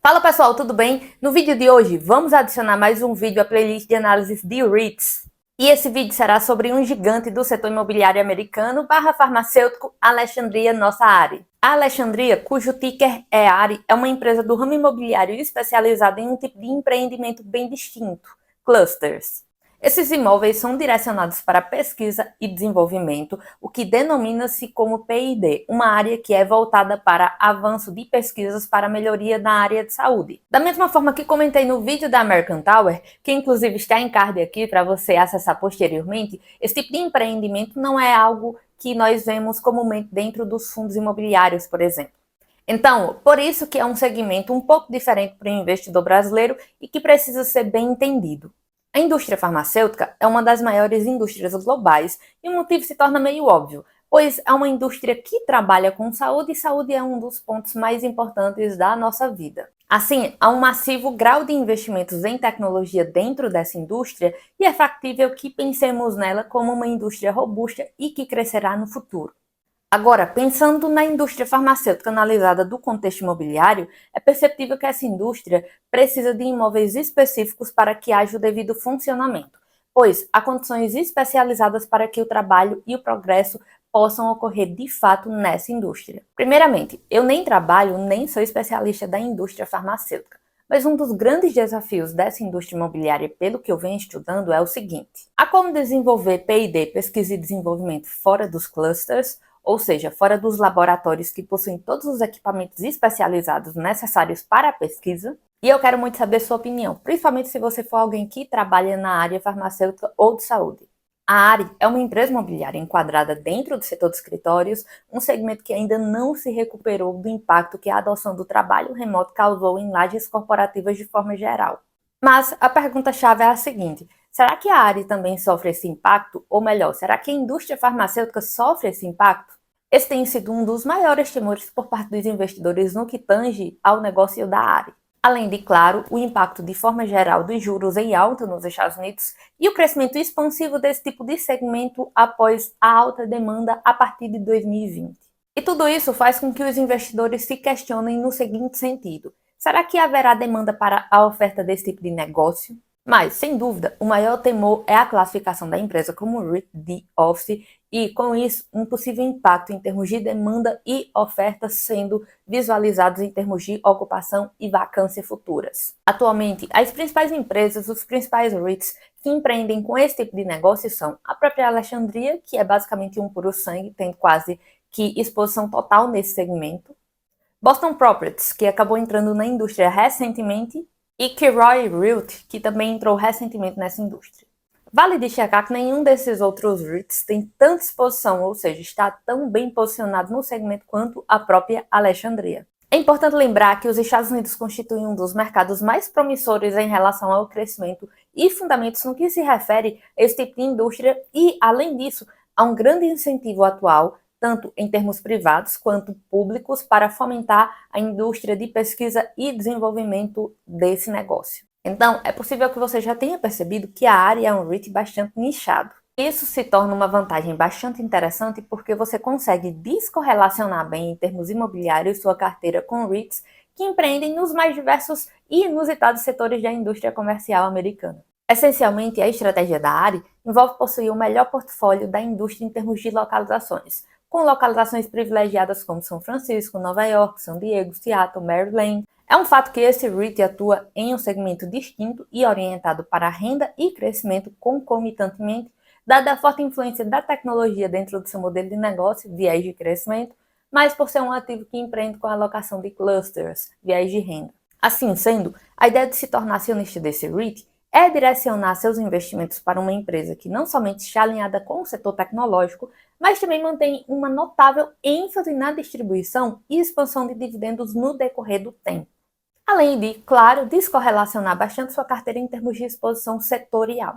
Fala pessoal, tudo bem? No vídeo de hoje vamos adicionar mais um vídeo à playlist de análises de REITs. E esse vídeo será sobre um gigante do setor imobiliário americano / farmacêutico, Alexandria Nossa ARI. A Alexandria, cujo ticker é ARI, é uma empresa do ramo imobiliário especializada em um tipo de empreendimento bem distinto, clusters. Esses imóveis são direcionados para pesquisa e desenvolvimento, o que denomina-se como P&D, uma área que é voltada para avanço de pesquisas para melhoria na área de saúde. Da mesma forma que comentei no vídeo da American Tower, que inclusive está em card aqui para você acessar posteriormente, esse tipo de empreendimento não é algo que nós vemos comumente dentro dos fundos imobiliários, por exemplo. Então, por isso que é um segmento um pouco diferente para o investidor brasileiro e que precisa ser bem entendido. A indústria farmacêutica é uma das maiores indústrias globais e o motivo se torna meio óbvio, pois é uma indústria que trabalha com saúde e saúde é um dos pontos mais importantes da nossa vida. Assim, há um massivo grau de investimentos em tecnologia dentro dessa indústria e é factível que pensemos nela como uma indústria robusta e que crescerá no futuro. Agora, pensando na indústria farmacêutica analisada do contexto imobiliário, é perceptível que essa indústria precisa de imóveis específicos para que haja o devido funcionamento, pois há condições especializadas para que o trabalho e o progresso possam ocorrer de fato nessa indústria. Primeiramente, eu nem trabalho nem sou especialista da indústria farmacêutica, mas um dos grandes desafios dessa indústria imobiliária, pelo que eu venho estudando, é o seguinte: há como desenvolver P&D, pesquisa e desenvolvimento, fora dos clusters, ou seja, fora dos laboratórios que possuem todos os equipamentos especializados necessários para a pesquisa. E eu quero muito saber sua opinião, principalmente se você for alguém que trabalha na área farmacêutica ou de saúde. A ARI é uma empresa imobiliária enquadrada dentro do setor de escritórios, um segmento que ainda não se recuperou do impacto que a adoção do trabalho remoto causou em lajes corporativas de forma geral. Mas a pergunta-chave é a seguinte: será que a ARI também sofre esse impacto? Ou melhor, será que a indústria farmacêutica sofre esse impacto? Esse tem sido um dos maiores temores por parte dos investidores no que tange ao negócio da ARI. Além de, claro, o impacto de forma geral dos juros em alta nos Estados Unidos e o crescimento expansivo desse tipo de segmento após a alta demanda a partir de 2020. E tudo isso faz com que os investidores se questionem no seguinte sentido: será que haverá demanda para a oferta desse tipo de negócio? Mas, sem dúvida, o maior temor é a classificação da empresa como REIT de office e, com isso, um possível impacto em termos de demanda e oferta sendo visualizados em termos de ocupação e vacância futuras. Atualmente, as principais empresas, os principais REITs que empreendem com esse tipo de negócio são a própria Alexandria, que é basicamente um puro sangue, tendo quase que exposição total nesse segmento, Boston Properties, que acabou entrando na indústria recentemente, e Kilroy Realty, que também entrou recentemente nessa indústria. Vale destacar que nenhum desses outros REITs tem tanta exposição, ou seja, está tão bem posicionado no segmento quanto a própria Alexandria. É importante lembrar que os Estados Unidos constituem um dos mercados mais promissores em relação ao crescimento e fundamentos no que se refere a esse tipo de indústria e, além disso, há um grande incentivo atual tanto em termos privados quanto públicos, para fomentar a indústria de pesquisa e desenvolvimento desse negócio. Então, é possível que você já tenha percebido que a área é um REIT bastante nichado. Isso se torna uma vantagem bastante interessante porque você consegue descorrelacionar bem em termos imobiliários sua carteira com REITs que empreendem nos mais diversos e inusitados setores da indústria comercial americana. Essencialmente, a estratégia da ARI envolve possuir o melhor portfólio da indústria em termos de localizações, com localizações privilegiadas como São Francisco, Nova York, São Diego, Seattle, Maryland. É um fato que esse REIT atua em um segmento distinto e orientado para a renda e crescimento concomitantemente, dada a forte influência da tecnologia dentro do seu modelo de negócio, viés de crescimento, mas por ser um ativo que empreende com a alocação de clusters, viés de renda. Assim sendo, a ideia de se tornar acionista desse REIT é direcionar seus investimentos para uma empresa que não somente está alinhada com o setor tecnológico, mas também mantém uma notável ênfase na distribuição e expansão de dividendos no decorrer do tempo. Além de, claro, descorrelacionar bastante sua carteira em termos de exposição setorial.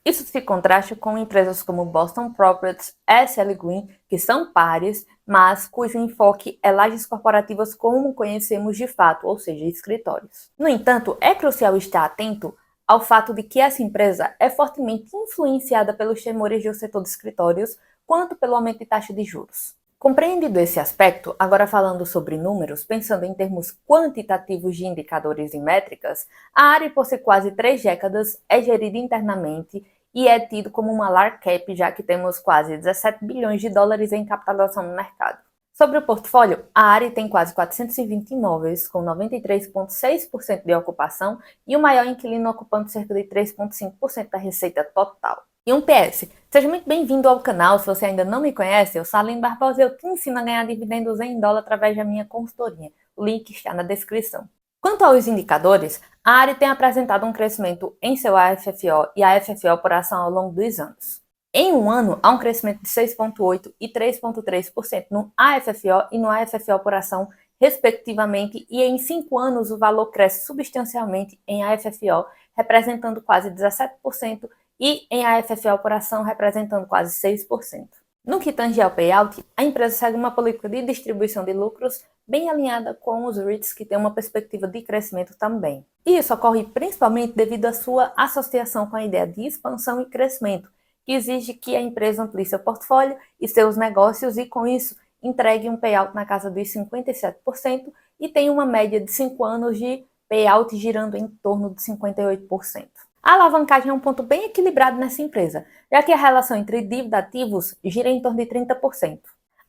Isso se contrasta com empresas como Boston Properties, SL Green, que são pares, mas cujo enfoque é lajes corporativas como conhecemos de fato, ou seja, escritórios. No entanto, é crucial estar atento ao fato de que essa empresa é fortemente influenciada pelos temores do setor de escritórios, quanto pelo aumento de taxa de juros. Compreendido esse aspecto, agora falando sobre números, pensando em termos quantitativos de indicadores e métricas, a ARI, por ser quase 3 décadas, é gerida internamente e é tido como uma large cap, já que temos quase 17 bilhões de dólares em capitalização no mercado. Sobre o portfólio, a ARI tem quase 420 imóveis, com 93,6% de ocupação e o maior inquilino ocupando cerca de 3,5% da receita total. E um PS, seja muito bem-vindo ao canal. Se você ainda não me conhece, eu sou a Aline Barbosa e eu te ensino a ganhar dividendos em dólar através da minha consultoria. O link está na descrição. Quanto aos indicadores, a ARI tem apresentado um crescimento em seu AFFO e AFFO por ação ao longo dos anos. Em um ano, há um crescimento de 6,8% e 3,3% no AFFO e no AFFO por ação, respectivamente, e em 5 anos o valor cresce substancialmente em AFFO, representando quase 17%, e em AFFO por ação, representando quase 6%. No que tange ao payout, a empresa segue uma política de distribuição de lucros bem alinhada com os REITs, que têm uma perspectiva de crescimento também. E isso ocorre principalmente devido à sua associação com a ideia de expansão e crescimento, que exige que a empresa amplie seu portfólio e seus negócios e, com isso, entregue um payout na casa dos 57% e tem uma média de 5 anos de payout girando em torno de 58%. A alavancagem é um ponto bem equilibrado nessa empresa, já que a relação entre dívida e ativos gira em torno de 30%.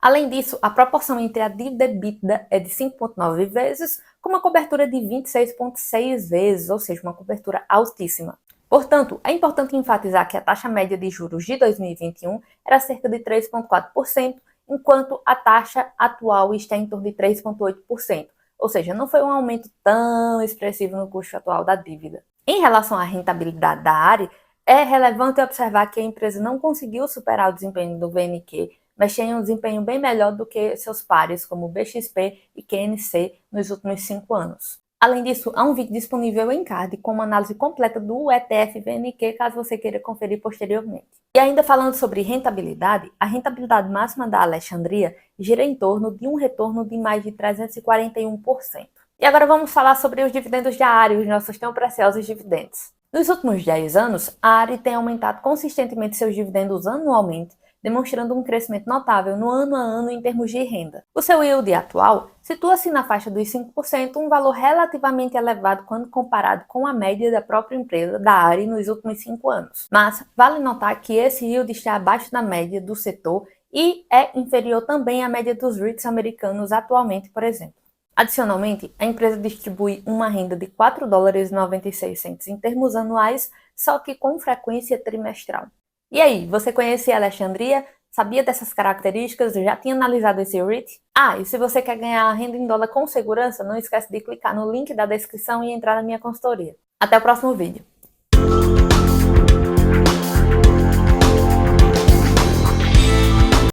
Além disso, a proporção entre a dívida e EBITDA é de 5,9 vezes, com uma cobertura de 26,6 vezes, ou seja, uma cobertura altíssima. Portanto, é importante enfatizar que a taxa média de juros de 2021 era cerca de 3,4%, enquanto a taxa atual está em torno de 3,8%, ou seja, não foi um aumento tão expressivo no custo atual da dívida. Em relação à rentabilidade da ARI, é relevante observar que a empresa não conseguiu superar o desempenho do VNQ, mas tem um desempenho bem melhor do que seus pares, como BXP e QNC, nos últimos 5 anos. Além disso, há um vídeo disponível em card com uma análise completa do ETF VNQ, caso você queira conferir posteriormente. E ainda falando sobre rentabilidade, a rentabilidade máxima da Alexandria gira em torno de um retorno de mais de 341%. E agora vamos falar sobre os dividendos da ARI, os nossos tão preciosos dividendos. Nos últimos 10 anos, a ARI tem aumentado consistentemente seus dividendos anualmente, demonstrando um crescimento notável no ano a ano em termos de renda. O seu yield atual situa-se na faixa dos 5%, um valor relativamente elevado quando comparado com a média da própria empresa da ARI nos últimos 5 anos. Mas vale notar que esse yield está abaixo da média do setor e é inferior também à média dos REITs americanos atualmente, por exemplo. Adicionalmente, a empresa distribui uma renda de $4,96 em termos anuais, só que com frequência trimestral. E aí, você conhecia a Alexandria? Sabia dessas características? Já tinha analisado esse REIT? Ah, e se você quer ganhar a renda em dólar com segurança, não esquece de clicar no link da descrição e entrar na minha consultoria. Até o próximo vídeo.